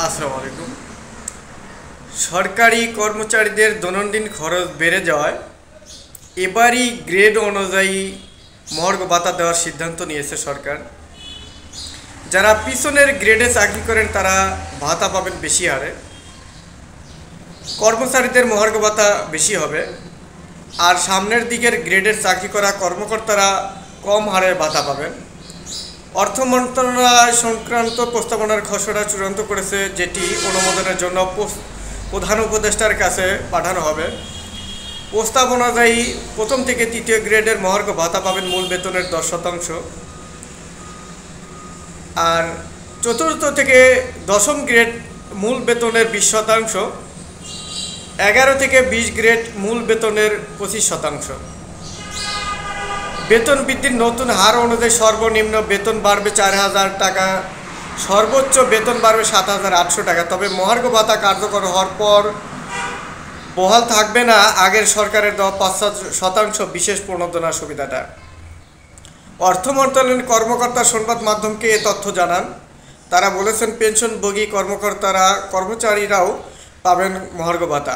আসসালামু আলাইকুম। সরকারি কর্মচারীদের দৈনন্দিন খরচ বেড়ে যাওয়ায় এবারই গ্রেড অনুযায়ী মহার্ঘ ভাতা দেওয়ার সিদ্ধান্ত নিয়েছে সরকার। যারা পিছনের গ্রেডে চাকরি করেন তারা ভাতা পাবেন বেশি হারে, কর্মচারীদের মহার্ঘ ভাতা বেশি হবে, আর সামনের দিকের গ্রেডের চাকরি করা কর্মকর্তারা কম হারে ভাতা পাবেন। অর্থ মন্ত্রণালয় সংক্রান্ত প্রস্তাবনার খসড়া চূড়ান্ত করেছে, যেটি অনুমোদনের জন্য প্রধান উপদেষ্টার কাছে পাঠানো হবে। প্রস্তাব অনুযায়ী প্রথম থেকে তৃতীয় গ্রেডের মহার্ঘ ভাতা পাবেন মূল বেতনের 10%, আর চতুর্থ থেকে দশম গ্রেড মূল বেতনের 20%, 11 থেকে 20 গ্রেড মূল বেতনের 25%। বেতন বৃদ্ধির নতুন হার অনুযায়ী সর্বনিম্ন বেতন বাড়বে 4,000 টাকা, সর্বোচ্চ বেতন বাড়বে 7,800 টাকা। তবে মহার্ঘ ভাতা কার্যকর হওয়ার পর বহাল থাকবে না আগের সরকারের দেওয়া 5% বিশেষ প্রণোদনা সুবিধাটা। অর্থ মন্ত্রণালয়ের কর্মকর্তা সংবাদ মাধ্যমকে এ তথ্য জানান। তারা বলেছেন, পেনশনভোগী কর্মচারীরাও পাবেন মহার্ঘ ভাতা।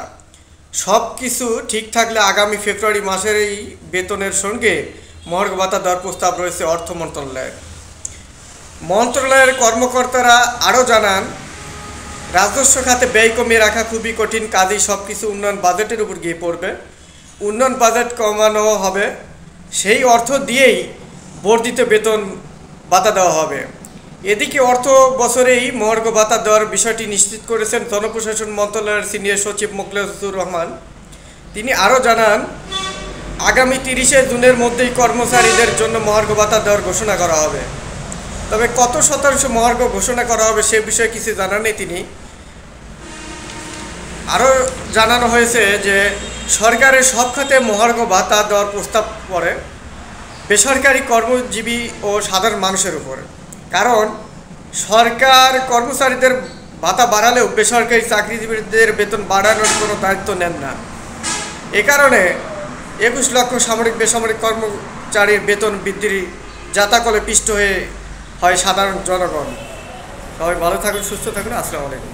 সব কিছু ঠিক থাকলে আগামী ফেব্রুয়ারি মাসের এই বেতনের সঙ্গে মহার্ঘ ভাতা দেওয়ার প্রস্তাব রয়েছে অর্থ মন্ত্রণালয়ের। মন্ত্রণালয়ের কর্মকর্তারা আরও জানান, রাজস্ব খাতে ব্যয় কমিয়ে রাখা খুবই কঠিন, কাজেই সব কিছু উন্নয়ন বাজেটের উপর গিয়ে পড়বে। উন্নয়ন বাজেট কমানো হবে, সেই অর্থ দিয়েই বর্ধিত বেতন ভাতা দেওয়া হবে। এদিকে অর্থ বছরেই মহার্ঘ ভাতা দেওয়ার বিষয়টি নিশ্চিত করেছেন জনপ্রশাসন মন্ত্রণালয়ের সিনিয়র সচিব মোখলেছুর রহমান। তিনি আরও জানান, আগামী 30শে জুনের মধ্যেই কর্মচারীদের জন্য মহার্ঘ ভাতা দেওয়ার ঘোষণা করা হবে। তবে কত শতাংশ মহার্ঘ ঘোষণা করা হবে সে বিষয়ে কিছু জানা নেই তিনি। আরও জানানো হয়েছে যে সরকারের সব খাতে মহার্ঘ ভাতা দেওয়ার প্রস্তাব পড়ে বেসরকারি কর্মজীবী ও সাধারণ মানুষের উপর। কারণ সরকার কর্মচারীদের ভাতা বাড়ালেও বেসরকারি চাকরিজীবীদের বেতন বাড়ানোর কোনো দায়িত্ব নেন না। এ কারণে 21 লক্ষ সামরিক বেসামরিক কর্মচারীর বেতন বৃদ্ধির জাতাকলে পিষ্ট হয় সাধারণ জনগণ। সবাই ভালো থাকুন, সুস্থ থাকুন। আসসালামু আলাইকুম।